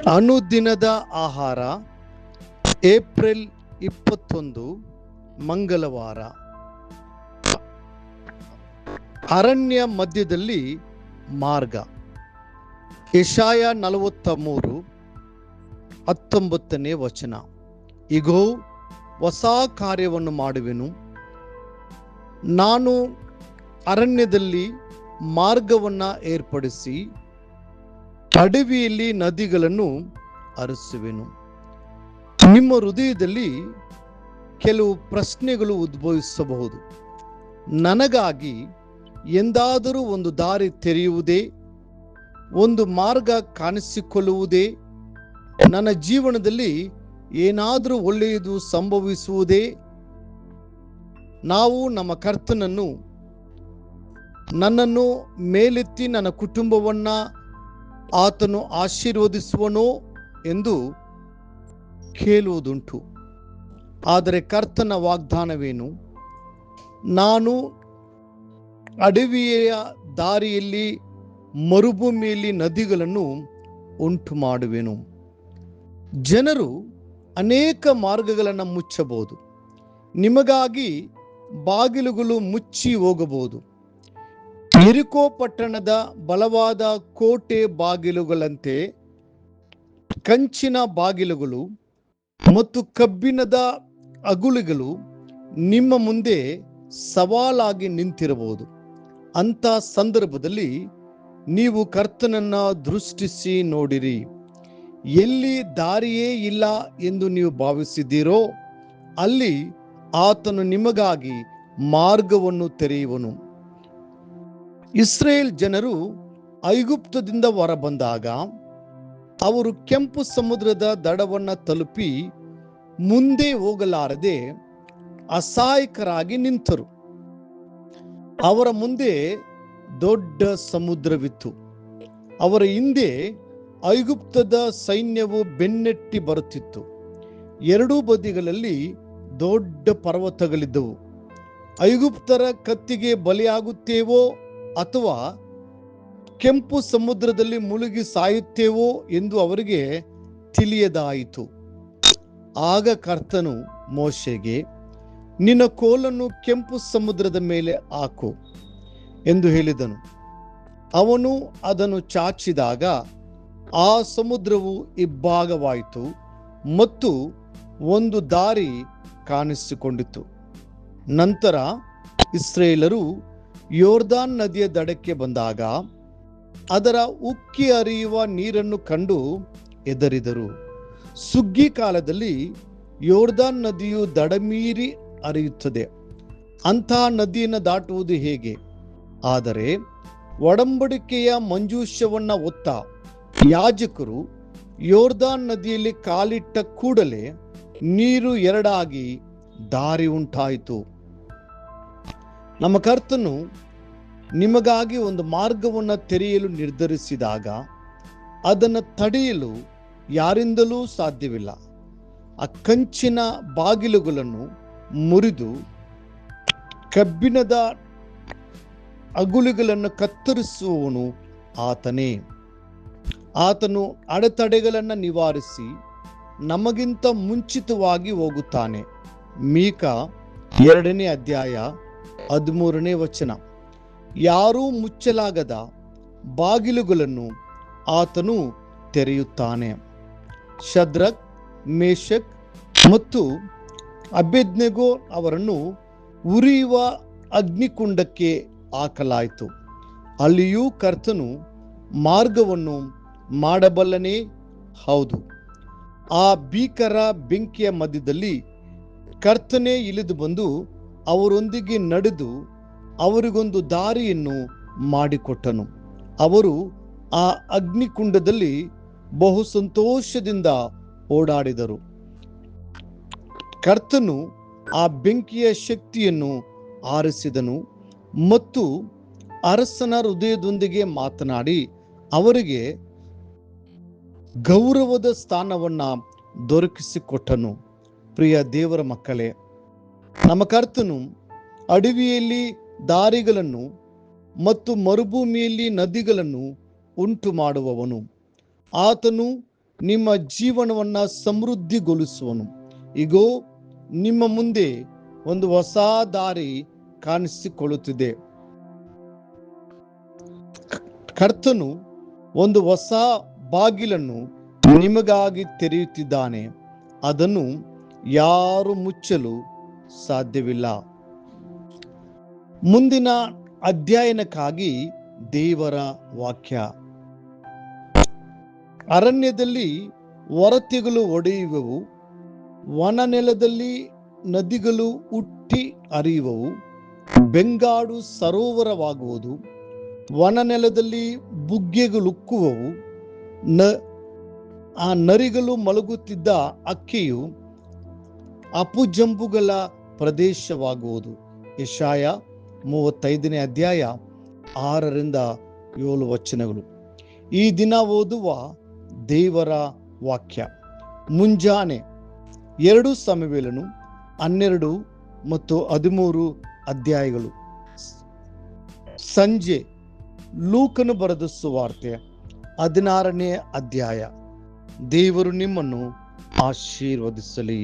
ಅನುದಿನದ ಆಹಾರ ಏಪ್ರಿಲ್ 21 ಮಂಗಳವಾರ. ಅರಣ್ಯ ಮಧ್ಯದಲ್ಲಿ ಮಾರ್ಗ. ಯೆಶಾಯ 43:19 ವಚನ. ಇಗೋ, ಹೊಸ ಕಾರ್ಯವನ್ನು ಮಾಡುವೆನು, ನಾನು ಅರಣ್ಯದಲ್ಲಿ ಮಾರ್ಗವನ್ನು ಏರ್ಪಡಿಸಿ ಅಡವಿಯಲ್ಲಿ ನದಿಗಳನ್ನು ಹರಿಸುವೆನು. ನಿಮ್ಮ ಹೃದಯದಲ್ಲಿ ಕೆಲವು ಪ್ರಶ್ನೆಗಳು ಉದ್ಭವಿಸಬಹುದು. ನನಗಾಗಿ ಎಂದಾದರೂ ಒಂದು ದಾರಿ ತೆರೆಯುವುದೇ? ಒಂದು ಮಾರ್ಗ ಕಾಣಿಸಿಕೊಳ್ಳುವುದೇ? ನನ್ನ ಜೀವನದಲ್ಲಿ ಏನಾದರೂ ಒಳ್ಳೆಯದು ಸಂಭವಿಸುವುದೇ? ನಾವು ನಮ್ಮ ಕರ್ತನನ್ನು, ನನ್ನನ್ನು ಮೇಲೆತ್ತಿ ನನ್ನ ಕುಟುಂಬವನ್ನು ಆತನು ಆಶೀರ್ವದಿಸುವನೋ ಎಂದು ಕೇಳುವುದುಂಟು. ಆದರೆ ಕರ್ತನ ವಾಗ್ದಾನವೇನು? ನಾನು ಅಡವಿಯ ದಾರಿಯಲ್ಲಿ, ಮರುಭೂಮಿಯಲ್ಲಿ ನದಿಗಳನ್ನು ಉಂಟು ಮಾಡುವೆನು. ಜನರು ಅನೇಕ ಮಾರ್ಗಗಳನ್ನು ಮುಚ್ಚಬಹುದು. ನಿಮಗಾಗಿ ಬಾಗಿಲುಗಳು ಮುಚ್ಚಿ ಹೋಗಬಹುದು. ಯೆರಿಕೋ ಪಟ್ಟಣದ ಬಲವಾದ ಕೋಟೆ ಬಾಗಿಲುಗಳಂತೆ ಕಂಚಿನ ಬಾಗಿಲುಗಳು ಮತ್ತು ಕಬ್ಬಿಣದ ಅಗುಳಿಗಳು ನಿಮ್ಮ ಮುಂದೆ ಸವಾಲಾಗಿ ನಿಂತಿರಬಹುದು. ಅಂಥ ಸಂದರ್ಭದಲ್ಲಿ ನೀವು ಕರ್ತನನ್ನ ದೃಷ್ಟಿಸಿ ನೋಡಿರಿ. ಎಲ್ಲಿ ದಾರಿಯೇ ಇಲ್ಲ ಎಂದು ನೀವು ಭಾವಿಸಿದ್ದೀರೋ ಅಲ್ಲಿ ಆತನು ನಿಮಗಾಗಿ ಮಾರ್ಗವನ್ನು ತೆರೆಯುವನು. ಇಸ್ರೇಲ್ ಜನರು ಐಗುಪ್ತದಿಂದ ಹೊರಬಂದಾಗ ಅವರು ಕೆಂಪು ಸಮುದ್ರದ ದಡವನ್ನು ತಲುಪಿ ಮುಂದೆ ಹೋಗಲಾರದೆ ಅಸಹಾಯಕರಾಗಿ ನಿಂತರು. ಅವರ ಮುಂದೆ ದೊಡ್ಡ ಸಮುದ್ರವಿತ್ತು. ಅವರ ಹಿಂದೆ ಐಗುಪ್ತದ ಸೈನ್ಯವು ಬೆನ್ನಟ್ಟಿ ಬರುತ್ತಿತ್ತು. ಎರಡೂ ಬದಿಗಳಲ್ಲಿ ದೊಡ್ಡ ಪರ್ವತಗಳಿದ್ದವು. ಐಗುಪ್ತರ ಕತ್ತಿಗೆ ಬಲಿಯಾಗುತ್ತೇವೋ ಅಥವಾ ಕೆಂಪು ಸಮುದ್ರದಲ್ಲಿ ಮುಳುಗಿ ಸಾಯುತ್ತೇವೋ ಎಂದು ಅವರಿಗೆ ತಿಳಿಯದಾಯಿತು. ಆಗ ಕರ್ತನು ಮೋಶೆಗೆ, ನಿನ್ನ ಕೋಲನ್ನು ಕೆಂಪು ಸಮುದ್ರದ ಮೇಲೆ ಹಾಕು ಎಂದು ಹೇಳಿದನು. ಅವನು ಅದನ್ನು ಚಾಚಿದಾಗ ಆ ಸಮುದ್ರವು ಇಬ್ಬಾಗವಾಯಿತು ಮತ್ತು ಒಂದು ದಾರಿ ಕಾಣಿಸಿಕೊಂಡಿತು. ನಂತರ ಇಸ್ರೇಲರು ಯೋರ್ದಾನ್ ನದಿಯ ದಡಕ್ಕೆ ಬಂದಾಗ ಅದರ ಉಕ್ಕಿ ಹರಿಯುವ ನೀರನ್ನು ಕಂಡು ಹೆದರಿದರು. ಸುಗ್ಗಿ ಕಾಲದಲ್ಲಿ ಯೋರ್ದಾನ್ ನದಿಯು ದಡಮೀರಿ ಹರಿಯುತ್ತದೆ. ಅಂತಹ ನದಿಯನ್ನು ದಾಟುವುದು ಹೇಗೆ? ಆದರೆ ಒಡಂಬಡಿಕೆಯ ಮಂಜೂಷವನ್ನು ಹೊತ್ತ ಯಾಜಕರು ಯೋರ್ದಾನ್ ನದಿಯಲ್ಲಿ ಕಾಲಿಟ್ಟ ಕೂಡಲೇ ನೀರು ಎರಡಾಗಿ ದಾರಿ ಉಂಟಾಯಿತು. ನಮ್ಮ ಕರ್ತನು ನಿಮಗಾಗಿ ಒಂದು ಮಾರ್ಗವನ್ನು ತೆರೆಯಲು ನಿರ್ಧರಿಸಿದಾಗ ಅದನ್ನು ತಡೆಯಲು ಯಾರಿಂದಲೂ ಸಾಧ್ಯವಿಲ್ಲ. ಆ ಕಂಚಿನ ಬಾಗಿಲುಗಳನ್ನು ಮುರಿದು ಕಬ್ಬಿಣದ ಅಗುಳಿಗಳನ್ನು ಕತ್ತರಿಸುವವನು ಆತನೇ. ಆತನು ಅಡೆತಡೆಗಳನ್ನು ನಿವಾರಿಸಿ ನಮಗಿಂತ ಮುಂಚಿತವಾಗಿ ಹೋಗುತ್ತಾನೆ. ಮೀಕ 2:13 ವಚನ. ಯಾರೂ ಮುಚ್ಚಲಾಗದ ಬಾಗಿಲುಗಳನ್ನು ಆತನು ತೆರೆಯುತ್ತಾನೆ. ಶದ್ರಕ್, ಮೇಷಕ್ ಮತ್ತು ಅಬೇದ್ನೆಗೋ ಅವರನ್ನು ಉರಿಯುವ ಅಗ್ನಿಕುಂಡಕ್ಕೆ ಹಾಕಲಾಯಿತು. ಅಲ್ಲಿಯೂ ಕರ್ತನು ಮಾರ್ಗವನ್ನು ಮಾಡಬಲ್ಲನೇ? ಹೌದು. ಆ ಭೀಕರ ಬೆಂಕಿಯ ಮಧ್ಯದಲ್ಲಿ ಕರ್ತನೇ ಇಳಿದು ಬಂದು ಅವರೊಂದಿಗೆ ನಡೆದು ಅವರಿಗೊಂದು ದಾರಿಯನ್ನು ಮಾಡಿಕೊಟ್ಟನು. ಅವರು ಆ ಅಗ್ನಿಕುಂಡದಲ್ಲಿ ಬಹು ಸಂತೋಷದಿಂದ ಓಡಾಡಿದರು. ಕರ್ತನು ಆ ಬೆಂಕಿಯ ಶಕ್ತಿಯನ್ನು ಆರಿಸಿದನು ಮತ್ತು ಅರಸನ ಹೃದಯದೊಂದಿಗೆ ಮಾತನಾಡಿ ಅವರಿಗೆ ಗೌರವದ ಸ್ಥಾನವನ್ನು ದೊರಕಿಸಿಕೊಟ್ಟನು. ಪ್ರಿಯ ದೇವರ ಮಕ್ಕಳೇ, ನಮ್ಮ ಕರ್ತನು ಅಡವಿಯಲ್ಲಿ ದಾರಿಗಳನ್ನು ಮತ್ತು ಮರುಭೂಮಿಯಲ್ಲಿ ನದಿಗಳನ್ನು ಉಂಟು ಮಾಡುವವನು. ಆತನು ನಿಮ್ಮ ಜೀವನವನ್ನ ಸಮೃದ್ಧಿಗೊಳಿಸುವನು. ಇಗೋ, ನಿಮ್ಮ ಮುಂದೆ ಒಂದು ಹೊಸ ದಾರಿ ಕಾಣಿಸಿಕೊಳ್ಳುತ್ತಿದೆ. ಕರ್ತನು ಒಂದು ಹೊಸ ಬಾಗಿಲನ್ನು ನಿಮಗಾಗಿ ತೆರೆಯುತ್ತಿದ್ದಾನೆ. ಅದನ್ನು ಯಾರು ಮುಚ್ಚಲು ಸಾಧ್ಯವಿಲ್ಲ. ಮುಂದಿನ ಅಧ್ಯಯನಕ್ಕಾಗಿ ದೇವರ ವಾಕ್ಯ. ಅರಣ್ಯದಲ್ಲಿ ಒರತೆಗಳು ಒಡೆಯುವವು, ವನನೆಲದಲ್ಲಿ ನದಿಗಳು ಹುಟ್ಟಿ ಹರಿಯುವವು, ಬೆಂಗಾಡು ಸರೋವರವಾಗುವುದು, ವನನೆಲದಲ್ಲಿ ಬುಗ್ಗೆಗಳುಕ್ಕುವವು, ಆ ನರಿಗಳು ಮಲಗುತ್ತಿದ್ದ ಅಕ್ಕಿಯು ಅಪುಜಂಬುಗಳ ಪ್ರದೇಶವಾಗುವುದು. ಯೆಶಾಯ 35ನೇ ಅಧ್ಯಾಯ 6ರಿಂದ 7 ವಚನಗಳು. ಈ ದಿನ ಓದುವ ದೇವರ ವಾಕ್ಯ. ಮುಂಜಾನೆ 2 ಸಮುವೇಲನು 12 ಮತ್ತು 13 ಅಧ್ಯಾಯಗಳು. ಸಂಜೆ ಲೂಕನು ಬರೆದ ಸುವಾರ್ತೆ 16ನೇ ಅಧ್ಯಾಯ. ದೇವರು ನಿಮ್ಮನ್ನು ಆಶೀರ್ವದಿಸಲಿ.